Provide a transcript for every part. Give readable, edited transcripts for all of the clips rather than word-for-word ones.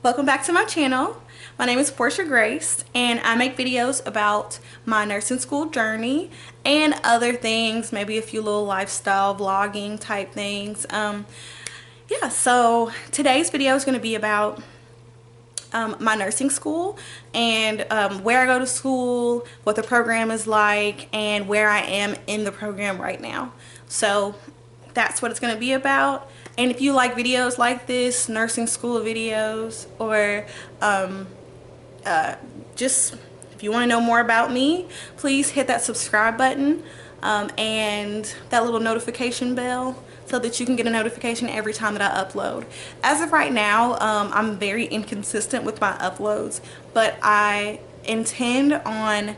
Welcome back to my channel. My name is Porsha Grace and I make videos about my nursing school journey and other things, maybe a few little lifestyle vlogging type things. Yeah, so today's video is going to be about my nursing school and where I go to school, what the program is like, and where I am in the program right now. So that's what it's going to be about. And if you like videos like this, nursing school videos, or just if you want to know more about me, please hit that subscribe button and that little notification bell so that you can get a notification every time that I upload. As of right now, I'm very inconsistent with my uploads, but I intend on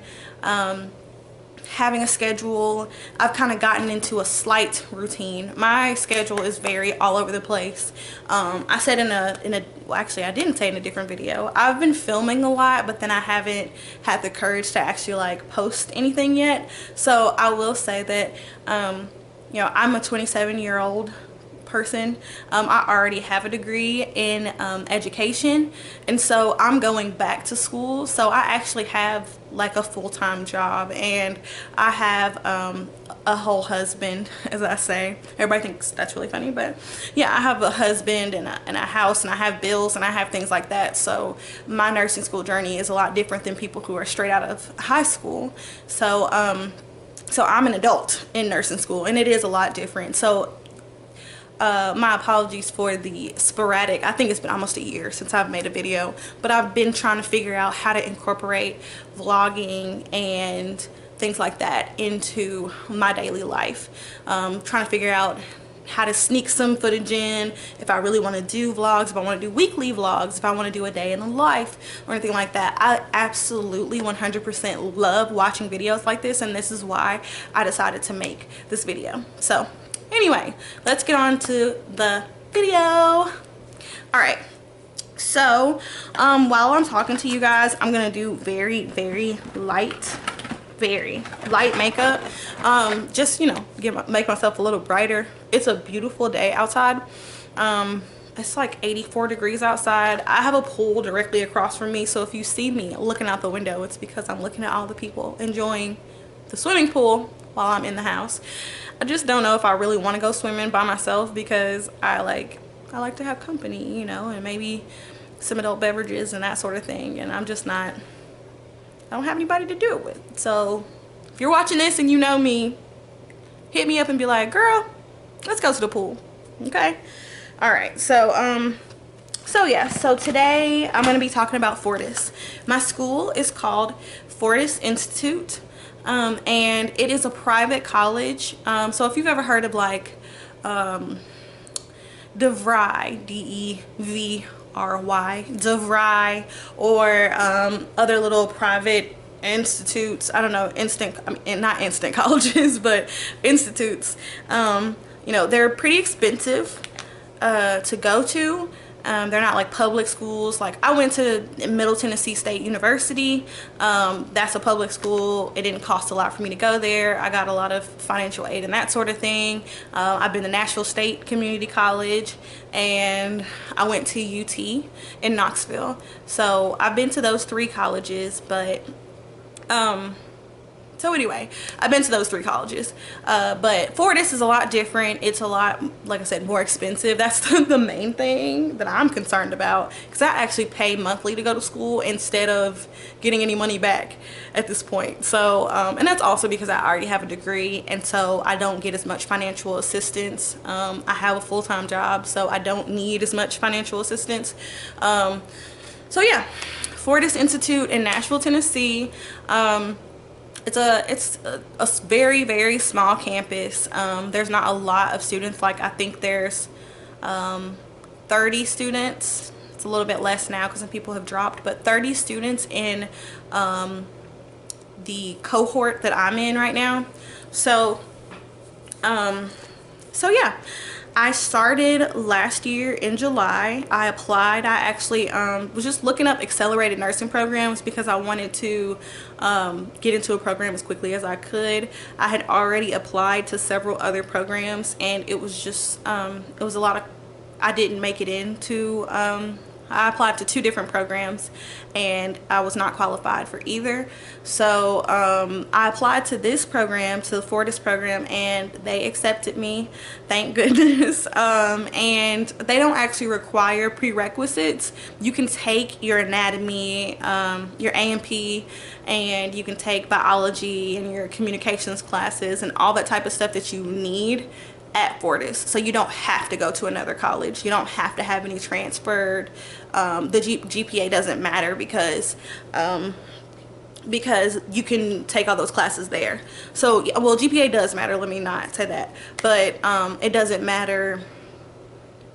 having a schedule. I've kind of gotten into a slight routine. My schedule is very all over the place. I said well, actually I didn't say in a different video, I've been filming a lot, but then I haven't had the courage to actually like post anything yet. So I will say that you know, I'm a 27-year-old person. I already have a degree in education, and so I'm going back to school. So I actually have like a full-time job, and I have a whole husband, as I say. Everybody thinks that's really funny, but yeah, I have a husband and a house, and I have bills, and I have things like that. So my nursing school journey is a lot different than people who are straight out of high school. So so I'm an adult in nursing school, and it is a lot different. So my apologies for the sporadic. I think it's been almost a year since I've made a video, but I've been trying to figure out how to incorporate vlogging and things like that into my daily life. Trying to figure out how to sneak some footage in if I really want to do vlogs, if I want to do weekly vlogs, if I want to do a day in the life or anything like that. I absolutely 100% love watching videos like this, and this is why I decided to make this video. So anyway, let's get on to the video. All right, so while I'm talking to you guys, I'm gonna do very light makeup, just, you know, make myself a little brighter. It's a beautiful day outside. It's like 84 degrees outside. I have a pool directly across from me, so if you see me looking out the window, it's because I'm looking at all the people enjoying the swimming pool while I'm in the house. I just don't know if I really want to go swimming by myself, because I like to have company, you know, and maybe some adult beverages and that sort of thing, and I'm just not, I don't have anybody to do it with. So if you're watching this and you know me, hit me up and be like, girl, let's go to the pool. Okay? All right, so so yeah, so today I'm going to be talking about Fortis. My school is called Fortis Institute. And it is a private college. So if you've ever heard of like DeVry, D-E-V-R-Y, DeVry, or other little private institutes, I don't know, not instant colleges, but institutes, you know, they're pretty expensive to go to. They're not like public schools. Like I went to Middle Tennessee State University. That's a public school. It didn't cost a lot for me to go there. I got a lot of financial aid and that sort of thing. I've been to Nashville State Community College, and I went to UT in Knoxville. So I've been to those three colleges, but so anyway, I've been to those three colleges, but Fortis is a lot different. It's a lot, like I said, more expensive. That's the main thing that I'm concerned about, because I actually pay monthly to go to school instead of getting any money back at this point. So, and that's also because I already have a degree, and so I don't get as much financial assistance. I have a full-time job, so I don't need as much financial assistance. So yeah, Fortis Institute in Nashville, Tennessee. It's a very small campus. There's not a lot of students. Like I think there's 30 students. It's a little bit less now because some people have dropped, but 30 students in the cohort that I'm in right now. So so yeah, I started last year in July. I applied. I actually was just looking up accelerated nursing programs because I wanted to get into a program as quickly as I could. I had already applied to several other programs, and it was just it was a lot of, I didn't make it into I applied to 2 different programs and I was not qualified for either. So I applied to this program, to the Fortis program, and they accepted me, thank goodness. And they don't actually require prerequisites. You can take your anatomy, your A&P, and you can take biology and your communications classes and all that type of stuff that you need at Fortis. So you don't have to go to another college. You don't have to have any transferred. The GPA doesn't matter because you can take all those classes there. So, well, GPA does matter, let me not say that, but it doesn't matter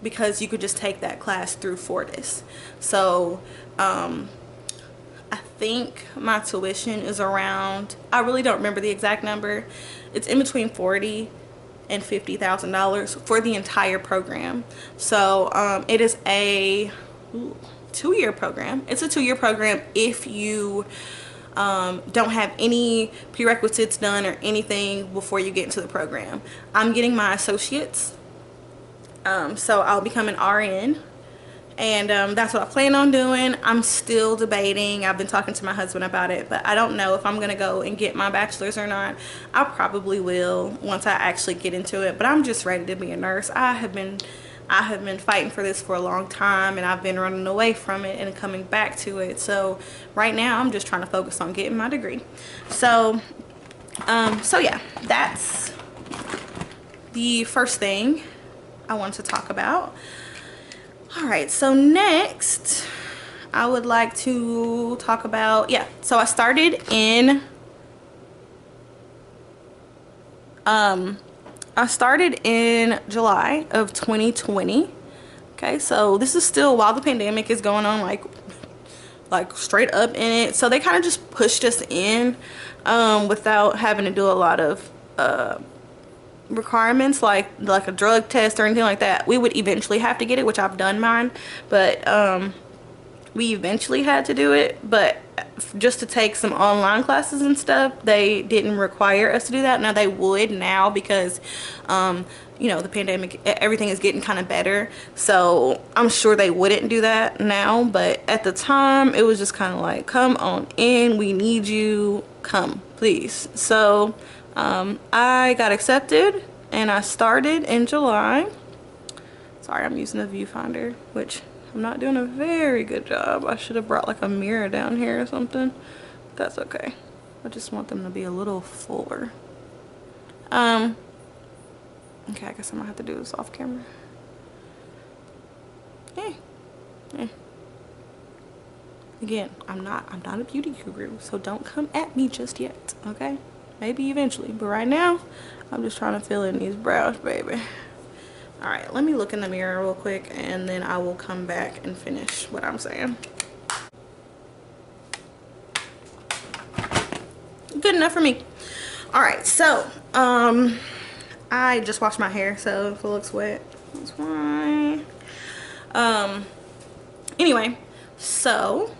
because you could just take that class through Fortis. So I think my tuition is around, I really don't remember the exact number, it's in between $40,000 and $50,000 for the entire program. So it is a 2-year program. It's a 2-year program if you don't have any prerequisites done or anything before you get into the program. I'm getting my associates, so I'll become an RN, and that's what I plan on doing. I'm still debating. I've been talking to my husband about it, but I don't know if I'm gonna go and get my bachelor's or not. I probably will once I actually get into it, but I'm just ready to be a nurse. I have been fighting for this for a long time, and I've been running away from it and coming back to it. So right now I'm just trying to focus on getting my degree. So yeah, that's the first thing I wanted to talk about. All right, so next I would like to talk about, yeah, so I started in July of 2020. Okay, so this is still while the pandemic is going on, like straight up in it. So they kind of just pushed us in without having to do a lot of requirements like a drug test or anything like that. We would eventually have to get it, which I've done mine, but we eventually had to do it. But just to take some online classes and stuff, they didn't require us to do that. Now they would now because you know, the pandemic, everything is getting kind of better, so I'm sure they wouldn't do that now. But at the time it was just kind of like, come on in, we need you, come please. So I got accepted and I started in July. Sorry, I'm using a viewfinder, which I'm not doing a very good job. I should have brought like a mirror down here or something. But that's okay. I just want them to be a little fuller. Okay, I guess I'm gonna have to do this off camera. Again, I'm not a beauty guru, so don't come at me just yet, okay? Maybe eventually, but right now I'm just trying to fill in these brows, baby. All right, let me look in the mirror real quick and then I will come back and finish what I'm saying. Good enough for me. All right, so I just washed my hair, so if it looks wet, that's why. Anyway, so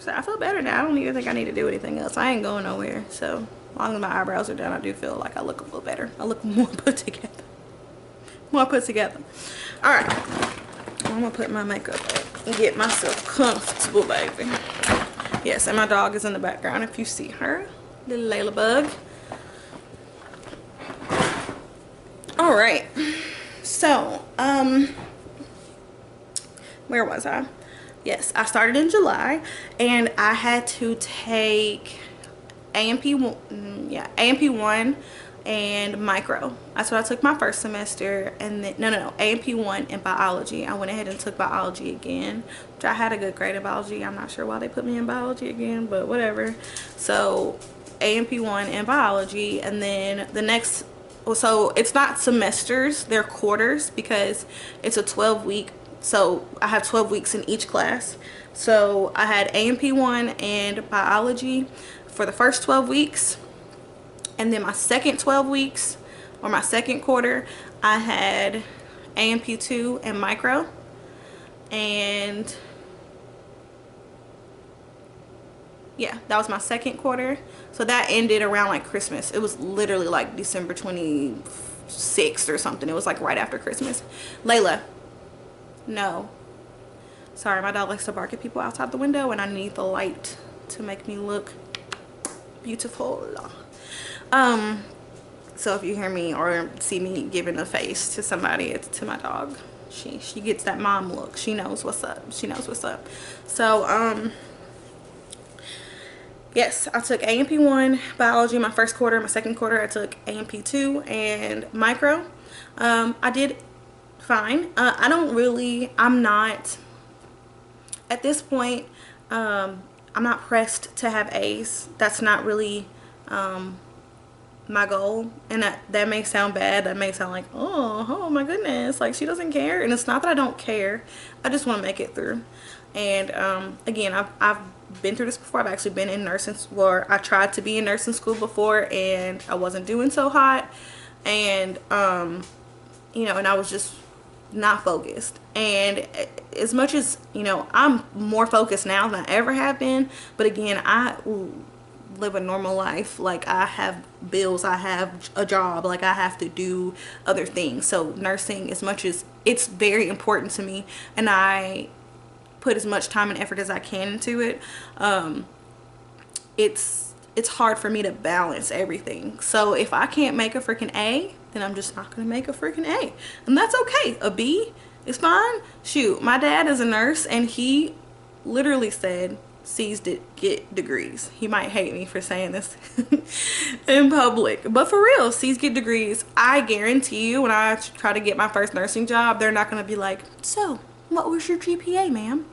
I feel better now. I don't even think I need to do anything else. I ain't going nowhere. So as long as my eyebrows are done, I do feel like I look a little better. I look more put together. More put together. All right, I'm gonna put my makeup up and get myself comfortable, baby. Yes, and my dog is in the background if you see her, little Layla bug. All right, so where was I? Yes, I started in July and I had to take A&P 1 and micro. That's what I took my first semester. And then no, A&P 1 and biology. I went ahead and took biology again, which I had a good grade in biology. I'm not sure why they put me in biology again, but whatever. So A&P 1 and biology, and then the next, so it's not semesters, they're quarters because it's a 12-week. So I have 12 weeks in each class. So I had A&P 1 and biology for the first 12 weeks. And then my second 12 weeks, or my second quarter, I had A&P 2 and micro. And yeah, that was my second quarter. So that ended around like Christmas. It was literally like December 26th or something. It was like right after Christmas. Layla, No. Sorry, my dog likes to bark at people outside the window, and I need the light to make me look beautiful. So if you hear me or see me giving a face to somebody, it's to my dog. She gets that mom look. She knows what's up. She knows what's up. So yes, I took A&P 1 biology my first quarter. My second quarter I took A&P 2 and micro. I did fine. I'm not at this point, I'm not pressed to have A's. That's not really my goal, and that may sound bad. That may sound like, oh my goodness, like she doesn't care. And it's not that I don't care. I just want to make it through. And again, I've been through this before. I've actually been in nursing school, or I tried to be in nursing school before, and I wasn't doing so hot. And you know, and I was just not focused. And as much as, you know, I'm more focused now than I ever have been, but again, I live a normal life. Like, I have bills, I have a job, like I have to do other things. So nursing, as much as it's very important to me and I put as much time and effort as I can into it, it's hard for me to balance everything. So if I can't make a freaking A, then I'm just not gonna make a freaking A, and that's okay. A B is fine. Shoot, my dad is a nurse, and he literally said C's get degrees. He might hate me for saying this in public, but for real, C's get degrees. I guarantee you, when I try to get my first nursing job, they're not gonna be like, so what was your GPA, ma'am?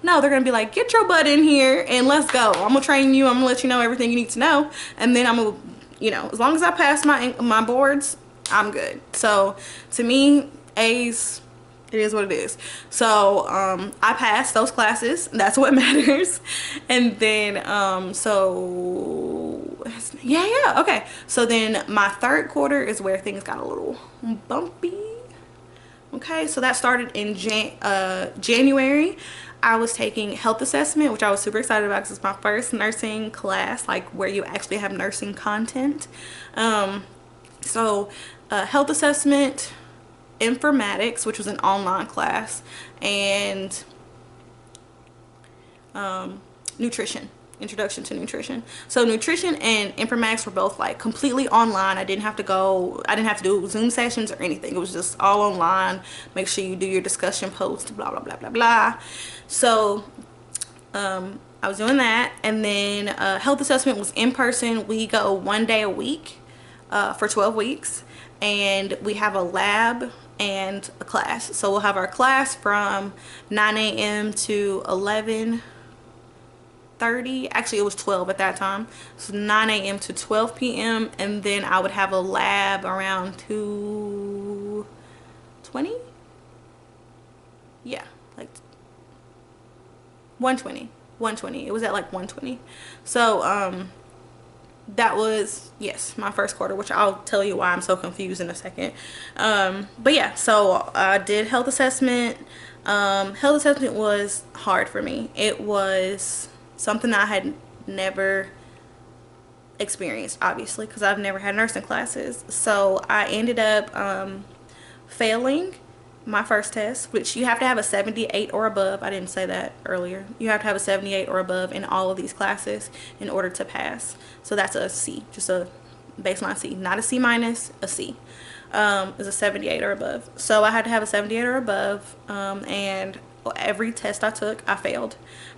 No, they're gonna be like, get your butt in here and let's go. I'm gonna train you. I'm gonna let you know everything you need to know, and then I'm gonna, you know, as long as I pass my boards, I'm good. So to me, A's, it is what it is. So I passed those classes. That's what matters. And then so yeah, okay. So then my third quarter is where things got a little bumpy. Okay, so that started in January. I was taking health assessment, which I was super excited about because it's my first nursing class, like where you actually have nursing content. So health assessment, informatics, which was an online class, and nutrition, introduction to nutrition. So nutrition and informatics were both like completely online. I didn't have to do Zoom sessions or anything. It was just all online. Make sure you do your discussion post, blah blah blah blah blah. So I was doing that, and then health assessment was in person. We go 1 day a week for 12 weeks, and we have a lab and a class. So we'll have our class from 9 a.m. to 11:30. Actually, it was 12 at that time. So 9 a.m. to 12 p.m. And then I would have a lab around 2:20. Yeah, like 1:20. It was at like 1:20. So that was, yes, my first quarter, which I'll tell you why I'm so confused in a second. But yeah, so I did health assessment. Health assessment was hard for me. It was something I had never experienced, obviously, because I've never had nursing classes. So I ended up failing my first test, which you have to have a 78 or above. I didn't say that earlier. You have to have a 78 or above in all of these classes in order to pass. So that's a C, just a baseline C, not a C minus, a C. Is a 78 or above. So I had to have a 78 or above, and every test I took, I failed.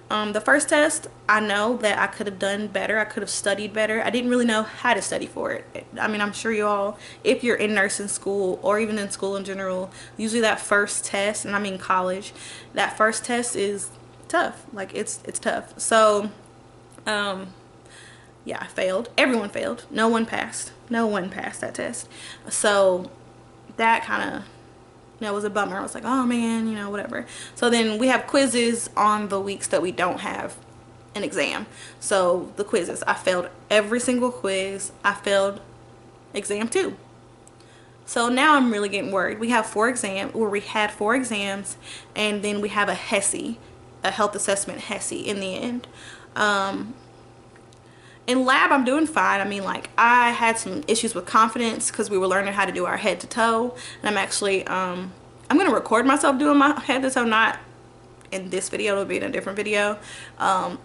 The first test, I know that I could have done better. I could have studied better. I didn't really know how to study for it. I mean, I'm sure you all, if you're in nursing school or even in school in general, usually that first test, and I mean college, that first test is tough. Like, it's tough. So yeah, I failed. Everyone failed. No one passed. No one passed that test. So that kind of, you know, was a bummer. I was like, oh man, you know, whatever. So then we have quizzes on the weeks that we don't have an exam. So the quizzes, I failed every single quiz. I failed exam 2. So now I'm really getting worried. We have 4 exams, or we had 4 exams, and then we have a HESI, a health assessment HESI in the end. In lab, I'm doing fine. I mean, like, I had some issues with confidence because we were learning how to do our head to toe, and I'm actually, I I'm gonna record myself doing my head to toe, not in this video, it'll be in a different video.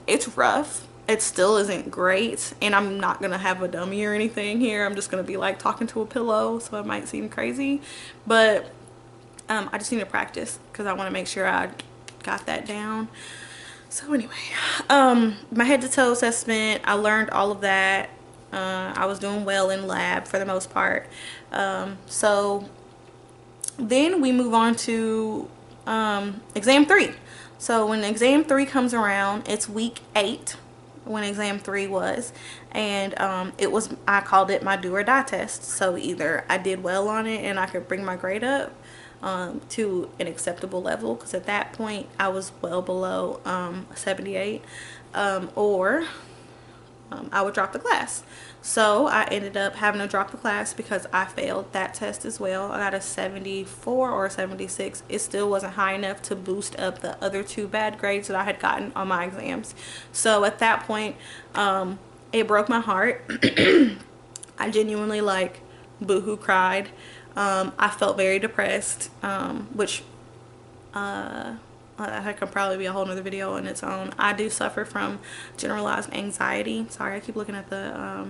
It's rough. It still isn't great, and I'm not gonna have a dummy or anything here. I'm just gonna be like talking to a pillow, so it might seem crazy, but I just need to practice because I want to make sure I got that down. So anyway, my head to toe assessment, I learned all of that. I was doing well in lab for the most part. So then we move on to exam 3. So when exam 3 comes around, it's week 8 when exam 3 was, and I called it my do or die test. So either I did well on it and I could bring my grade up to an acceptable level, because at that point I was well below 78, or I would drop the class. So I ended up having to drop the class because I failed that test as well. I got a 74 or a 76. It still wasn't high enough to boost up the other 2 bad grades that I had gotten on my exams. So at that point, it broke my heart. I genuinely like boohoo cried. I felt very depressed, which that could probably be a whole nother video on its own. I do suffer from generalized anxiety. Sorry, I keep looking at the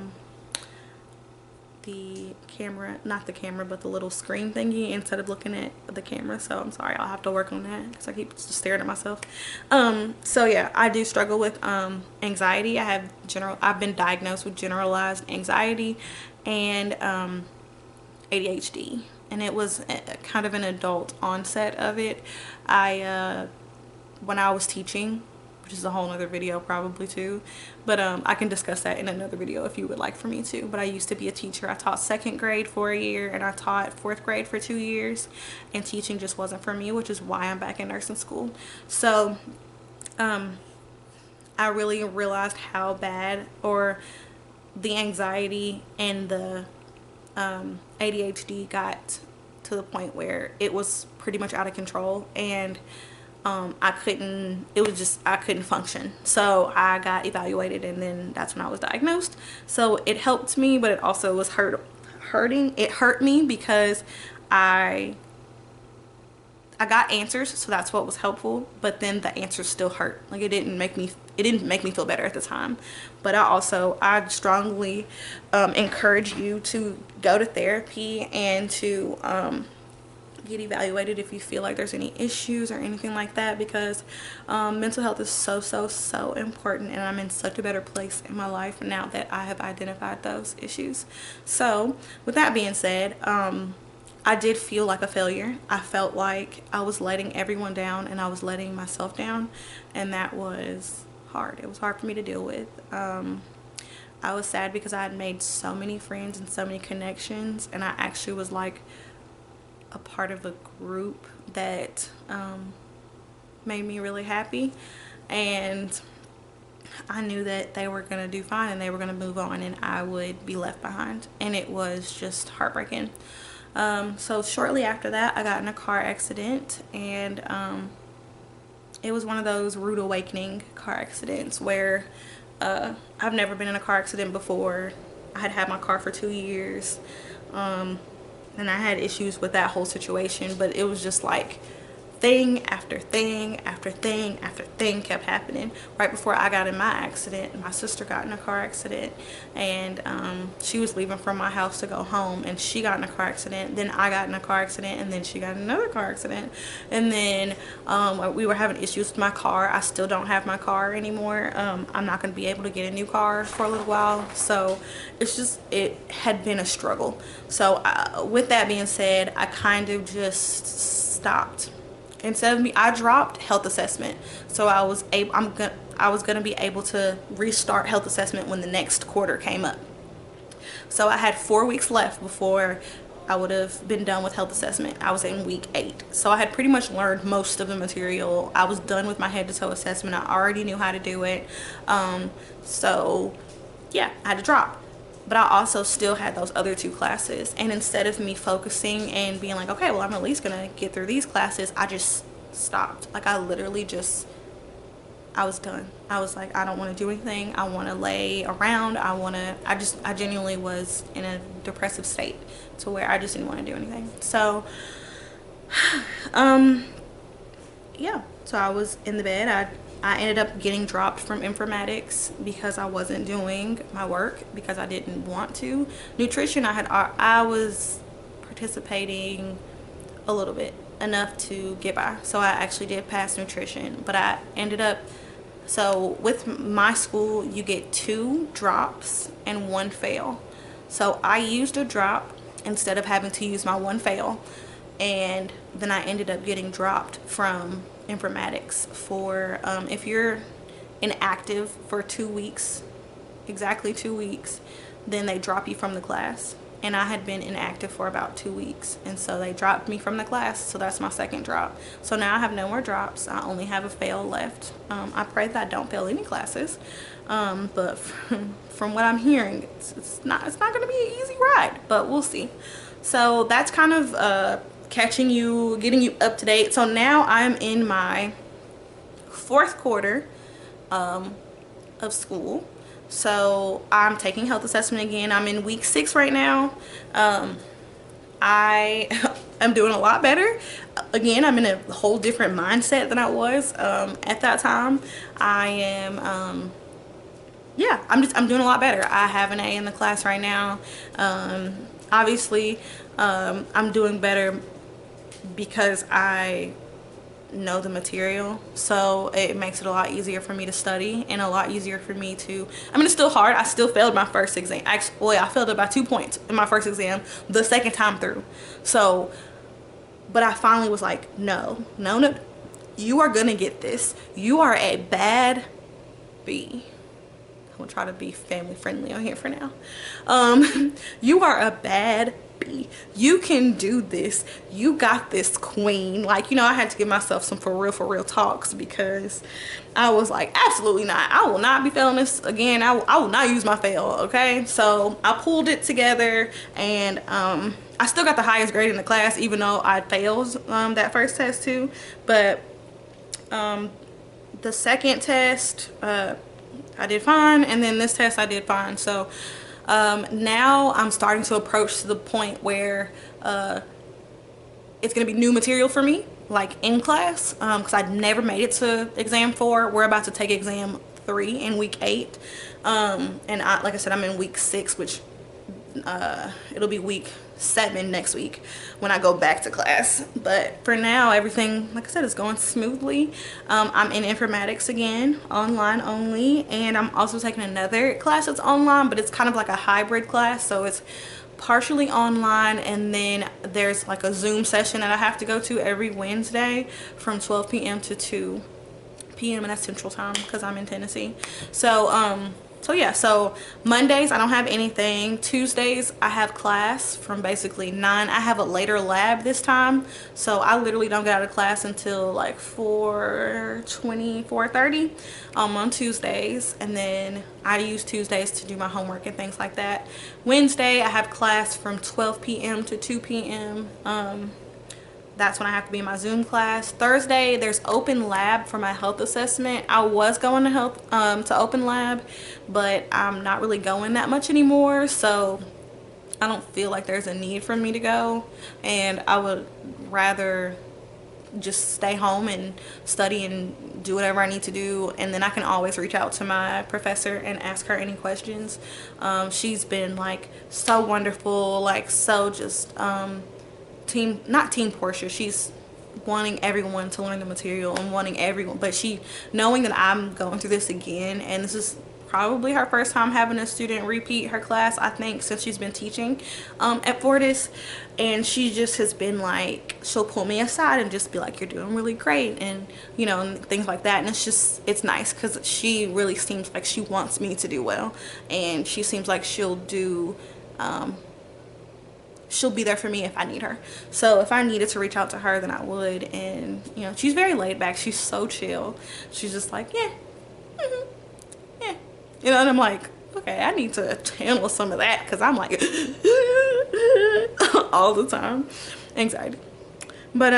camera, not the camera, but the little screen thingy instead of looking at the camera. So I'm sorry, I'll have to work on that because I keep just staring at myself. So yeah, I do struggle with anxiety. I've been diagnosed with generalized anxiety and ADHD, and it was kind of an adult onset of it. When I was teaching, which is a whole nother video probably too, but I can discuss that in another video if you would like for me to. But I used to be a teacher. I taught 2nd grade for a year, and I taught 4th grade for 2 years, and teaching just wasn't for me, which is why I'm back in nursing school. So I really realized how bad, or the anxiety and the ADHD got to the point where it was pretty much out of control, and I couldn't function. So I got evaluated, and then that's when I was diagnosed. So it helped me, but it also was hurting. It hurt me because I got answers, so that's what was helpful, but then the answers still hurt. Like, it didn't make me feel better at the time. But I strongly encourage you to go to therapy and to get evaluated if you feel like there's any issues or anything like that, because mental health is so important, and I'm in such a better place in my life now that I have identified those issues. So with that being said, I did feel like a failure. I felt like I was letting everyone down, and I was letting myself down, and that was hard. It was hard for me to deal with. I was sad because I had made so many friends and so many connections, and I actually was like a part of a group that made me really happy, and I knew that they were going to do fine and they were going to move on, and I would be left behind, and it was just heartbreaking. So shortly after that, I got in a car accident, and it was one of those rude awakening car accidents where I've never been in a car accident before. I had had my car for 2 years, and I had issues with that whole situation, but it was just like thing after thing after thing after thing kept happening. Right before I got in my accident, my sister got in a car accident, and she was leaving from my house to go home, and she got in a car accident. Then I got in a car accident, and then she got in another car accident, and then we were having issues with my car. I still don't have my car anymore. I'm not going to be able to get a new car for a little while, so it had been a struggle. So with that being said, I kind of just stopped. I dropped health assessment, so I was gonna be able to restart health assessment when the next quarter came up. So I had 4 weeks left before I would have been done with health assessment. I was in week 8, so I had pretty much learned most of the material. I was done with my head to toe assessment. I already knew how to do it. So yeah, I had to drop. But I also still had those other 2 classes, and instead of me focusing and being like, okay, well, I'm at least gonna get through these classes, I just stopped. Like, I literally I was done. I was like, I don't want to do anything. I want to lay around. I genuinely was in a depressive state to where I just didn't want to do anything. So Yeah, so I was in the bed. I ended up getting dropped from informatics because I wasn't doing my work because I didn't want to. Nutrition, I was participating a little bit, enough to get by. So I actually did pass nutrition, but I ended up, so with my school, you get 2 drops and 1 fail. So I used a drop instead of having to use my 1 fail. And then I ended up getting dropped from informatics for, if you're inactive for 2 weeks, exactly 2 weeks, then they drop you from the class. And I had been inactive for about 2 weeks, and so they dropped me from the class. So that's my second drop. So now I have no more drops. I only have a fail left. I pray that I don't fail any classes, but from what I'm hearing, it's not going to be an easy ride, but we'll see. So that's kind of catching you, getting you up to date. So now I'm in my 4th quarter of school. So I'm taking health assessment again. I'm in week 6 right now. I am doing a lot better. Again, I'm in a whole different mindset than I was at that time. I am yeah, I'm doing a lot better. I have an A in the class right now. Obviously, I'm doing better because I know the material, so it makes it a lot easier for me to study and a lot easier for me to, I mean, it's still hard. I still failed my first exam. Actually, I failed it by 2 points in my first exam the second time through. So, but I finally was like, no, you are gonna get this. You are a bad B. I'm gonna try to be family friendly on here for now. You are a bad B. You can do this. You got this, queen. Like, you know, I had to give myself some for real talks because I was like, absolutely not. I will not be failing this again. I will not use my fail, okay? So I pulled it together, and I still got the highest grade in the class, even though I failed that first test too. But the second test, I did fine, and then this test I did fine. So now I'm starting to approach to the point where it's gonna be new material for me, like in class, because I never made it to exam 4. We're about to take exam 3 in week 8, and like I said, I'm in week 6, which it'll be week 7 next week when I go back to class. But for now, everything, like I said, is going smoothly. I'm in informatics again, online only, and I'm also taking another class that's online, but it's kind of like a hybrid class, so it's partially online, and then there's like a Zoom session that I have to go to every Wednesday from 12 p.m. to 2 p.m. and that's Central Time because I'm in Tennessee. So yeah, so Mondays I don't have anything. Tuesdays I have class from basically 9. I have a later lab this time, so I literally don't get out of class until like 4:20, 4:30 on Tuesdays, and then I use Tuesdays to do my homework and things like that. Wednesday I have class from 12 p.m. to 2 p.m. That's when I have to be in my Zoom class. Thursday, there's open lab for my health assessment. I was going to open lab, but I'm not really going that much anymore, so I don't feel like there's a need for me to go, and I would rather just stay home and study and do whatever I need to do, and then I can always reach out to my professor and ask her any questions. She's been like so wonderful, like so just not team Porsha. She's wanting everyone to learn the material and wanting everyone, but she, knowing that I'm going through this again, and this is probably her first time having a student repeat her class, I think, since she's been teaching at Fortis, and she just has been like, she'll pull me aside and just be like, you're doing really great, and you know, and things like that. And it's nice because she really seems like she wants me to do well, and she seems like she'll be there for me if I need her. So if I needed to reach out to her, then I would. And you know, she's very laid back. She's so chill. She's just like, yeah, yeah, you know. And I'm like, okay, I need to channel some of that because I'm like all the time, anxiety. But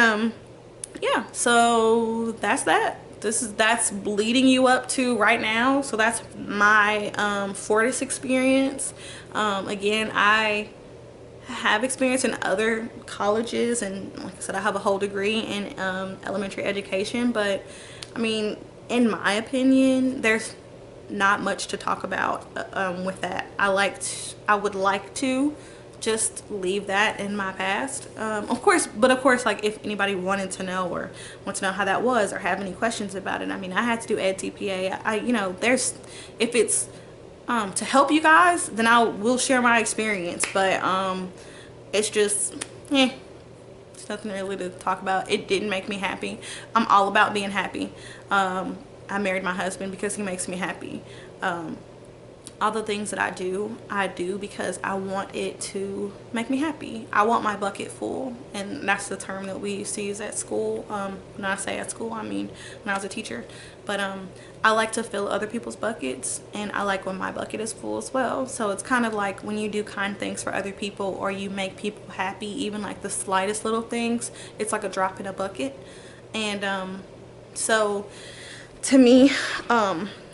yeah, so that's that. That's leading you up to right now. So that's my Fortis experience. Again, I have experience in other colleges, and like I said, I have a whole degree in elementary education, but I mean, in my opinion, there's not much to talk about with that. I would like to just leave that in my past, of course. But of course, like, if anybody wanted to know or wants to know how that was or have any questions about it, I mean, I had to do ed TPA. You know, there's, if it's to help you guys, then I will share my experience, but it's just it's nothing really to talk about. It didn't make me happy. I'm all about being happy. I married my husband because he makes me happy. All the things that I do because I want it to make me happy. I want my bucket full, and that's the term that we used to use at school. When I say at school, I mean when I was a teacher. But I like to fill other people's buckets, and I like when my bucket is full as well. So it's kind of like when you do kind things for other people, or you make people happy, even like the slightest little things, it's like a drop in a bucket. And so to me,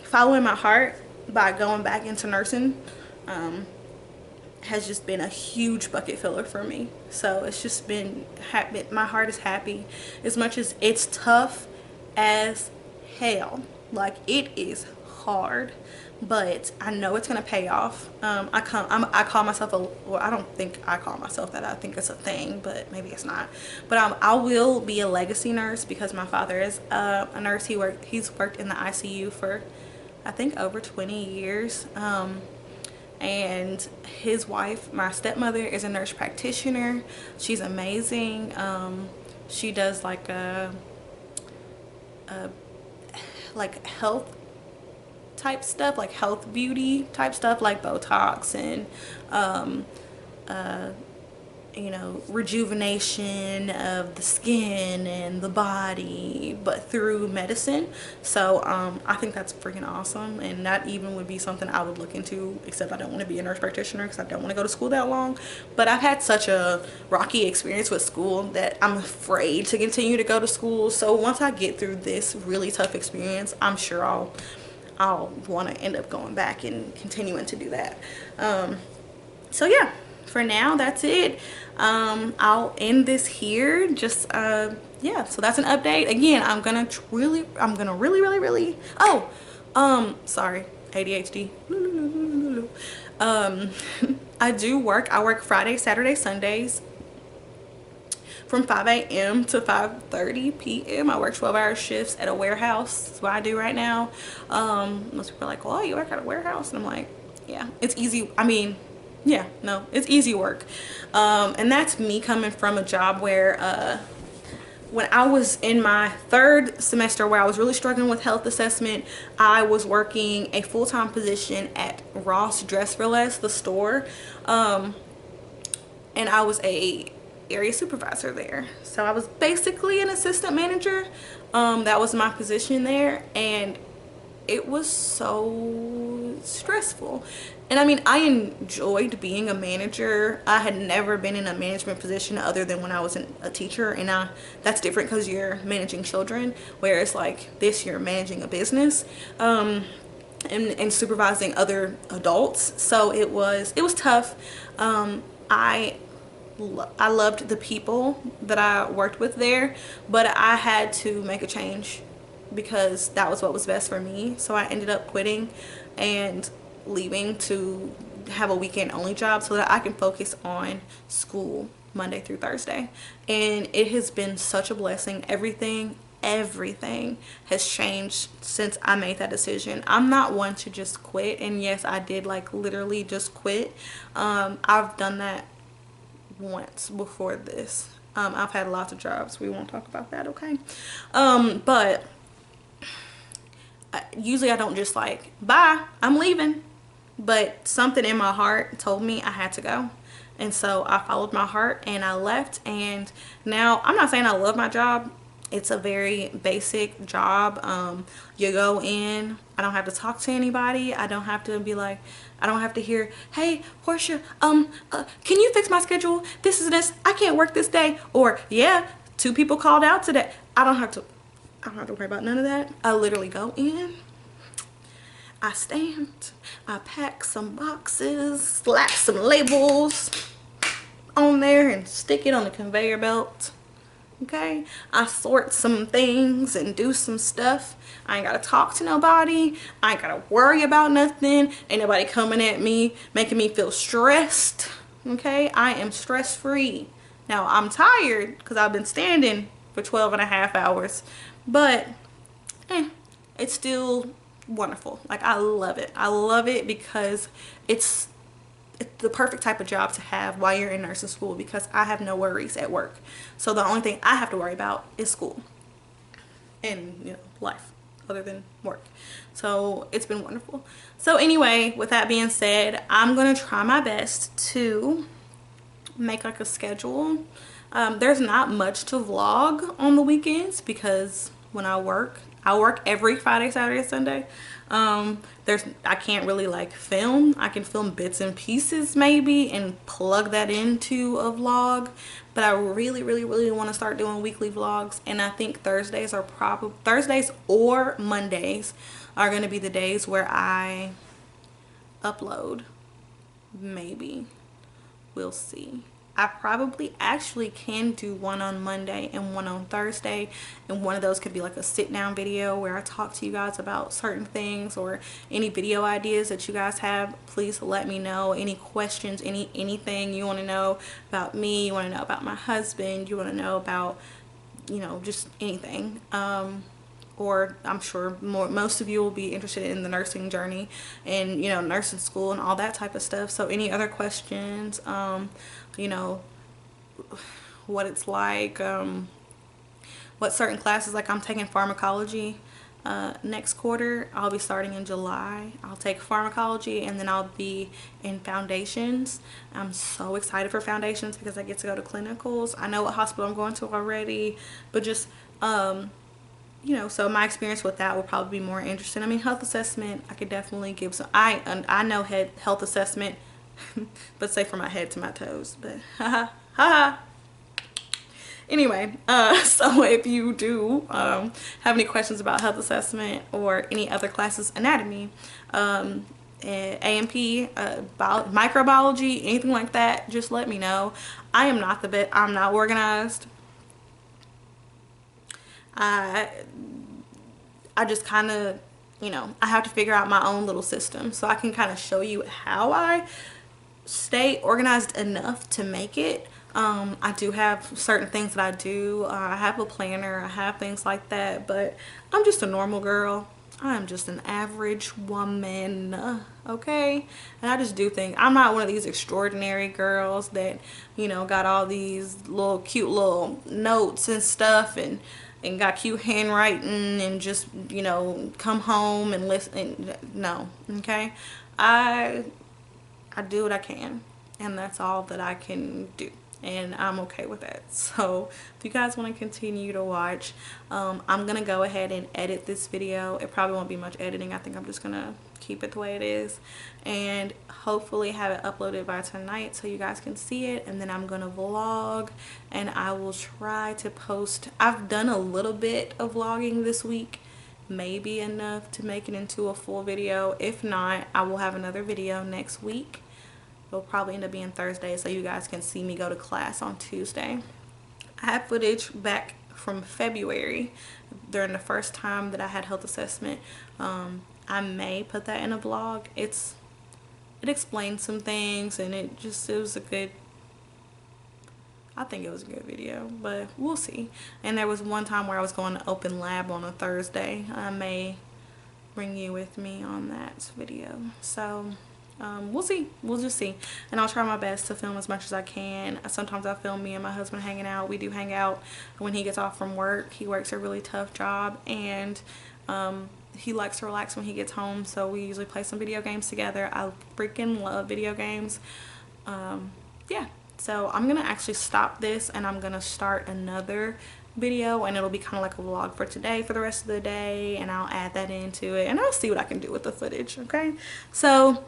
following my heart by going back into nursing has just been a huge bucket filler for me. So it's just been my heart is happy, as much as it's tough as hell. Like, it is hard, but I know it's gonna pay off. I call myself well, I don't think I call myself that. I think it's a thing, but maybe it's not. But I will be a legacy nurse because my father is a nurse. He's worked in the ICU for, I think, over 20 years. And his wife, my stepmother, is a nurse practitioner. She's amazing. She does like like health type stuff, like health beauty type stuff, like Botox and you know, rejuvenation of the skin and the body, but through medicine. So I think that's freaking awesome, and that even would be something I would look into, except I don't want to be a nurse practitioner because I don't want to go to school that long. But I've had such a rocky experience with school that I'm afraid to continue to go to school. So once I get through this really tough experience, I'm sure I'll want to end up going back and continuing to do that. So yeah, for now, that's it. I'll end this here. Just yeah, so that's an update. Again, I'm gonna really sorry, ADHD. I work Friday, Saturday, Sundays from 5 a.m. to 5:30 p.m. I work 12-hour shifts at a warehouse. That's what I do right now. Most people are like, well, you work at a warehouse? And I'm like, yeah, it's easy. I mean, yeah, no, it's easy work. And that's me coming from a job where when I was in my third semester, where I was really struggling with health assessment, I was working a full-time position at Ross Dress for Less, the store. And I was a area supervisor there. So I was basically an assistant manager. That was my position there, and it was so stressful. And I mean, I enjoyed being a manager. I had never been in a management position other than when I was a teacher, and that's different because you're managing children, whereas like this, you're managing a business and supervising other adults. So it was tough. I loved the people that I worked with there, but I had to make a change because that was what was best for me. So I ended up quitting and leaving to have a weekend only job so that I can focus on school Monday through Thursday. And it has been such a blessing. Everything has changed since I made that decision. I'm not one to just quit, and yes, I did like literally just quit. I've done that once before this. I've had lots of jobs. We won't talk about that, okay? But usually I don't just like, bye, I'm leaving. But something in my heart told me I had to go. And so I followed my heart and I left. And now, I'm not saying I love my job. It's a very basic job. You go in, I don't have to talk to anybody. I don't have to be like, I don't have to hear, hey, Porsha, can you fix my schedule? This is this, I can't work this day. Or, yeah, 2 people called out today. I don't have to worry about none of that. I literally go in, I stand, I pack some boxes, slap some labels, on there and stick it on the conveyor belt. Okay, I sort some things and do some stuff. I ain't gotta talk to nobody. I ain't gotta worry about nothing. Ain't nobody coming at me making me feel stressed. Okay, I am stress free. Now I'm tired because I've been standing for 12.5 hours, but it's still wonderful. Like, I love it. I love it because it's the perfect type of job to have while you're in nursing school, because I have no worries at work. So the only thing I have to worry about is school and, you know, life other than work. So it's been wonderful. So anyway, with that being said, I'm gonna try my best to make like a schedule. There's not much to vlog on the weekends because when I work every Friday, Saturday, Sunday. I can't really like film. I can film bits and pieces maybe and plug that into a vlog, but I really want to start doing weekly vlogs. And I think Thursdays or Mondays are going to be the days where I upload. Maybe, we'll see. I probably actually can do one on Monday and one on Thursday, and one of those could be like a sit down video where I talk to you guys about certain things, or any video ideas that you guys have. Please let me know. Any questions, anything you want to know about me, you want to know about my husband, you want to know about, you know, just anything. Or I'm sure most of you will be interested in the nursing journey and, you know, nursing school and all that type of stuff. So any other questions, you know, what it's like, what certain classes, like I'm taking pharmacology next quarter. I'll be starting in July. I'll take pharmacology and then I'll be in foundations. I'm so excited for foundations because I get to go to clinicals. I know what hospital I'm going to already, but just you know, so my experience with that will probably be more interesting. I mean, health assessment, I could definitely give some. I know health assessment, but say from my head to my toes. But haha. Anyway, so if you do have any questions about health assessment or any other classes, anatomy, A&P, microbiology, anything like that, just let me know. I am not the best. I'm not organized. I just kind of, you know, I have to figure out my own little system so I can kind of show you how I stay organized enough to make it. I do have certain things that I do. I have a planner, I have things like that, but I'm just a normal girl. I'm just an average woman, okay? And I just do things. I'm not one of these extraordinary girls that, you know, got all these little cute little notes and stuff and got cute handwriting and just, you know, come home and listen. No, okay? I do what I can, and that's all that I can do, and I'm okay with that. So if you guys want to continue to watch, I'm gonna go ahead and edit this video. It probably won't be much editing. I think I'm just gonna keep it the way it is and hopefully have it uploaded by tonight so you guys can see it. And then I'm gonna vlog, and I will try to post. I've done a little bit of vlogging this week, maybe enough to make it into a full video. If not, I will have another video next week. It'll probably end up being Thursday so you guys can see me go to class on Tuesday. I have footage back from February during the first time that I had health assessment. I may put that in a vlog. It explained some things, and it was a good, I think it was a good video, but we'll see. And there was one time where I was going to open lab on a Thursday. I may bring you with me on that video. So we'll see. We'll just see. And I'll try my best to film as much as I can. Sometimes I film me and my husband hanging out. We do hang out when he gets off from work. He works a really tough job, and he likes to relax when he gets home, so we usually play some video games together. I freaking love video games. Yeah, so I'm gonna actually stop this and I'm gonna start another video, and it'll be kind of like a vlog for today for the rest of the day, and I'll add that into it and I'll see what I can do with the footage. Okay, so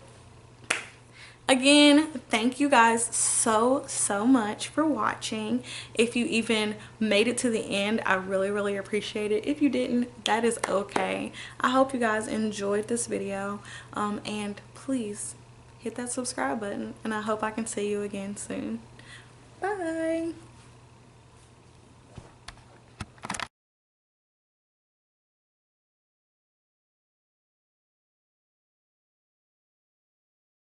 again, thank you guys so much for watching. If you even made it to the end, I really appreciate it. If you didn't, that is okay. I hope you guys enjoyed this video, and please hit that subscribe button, and I hope I can see you again soon. Bye.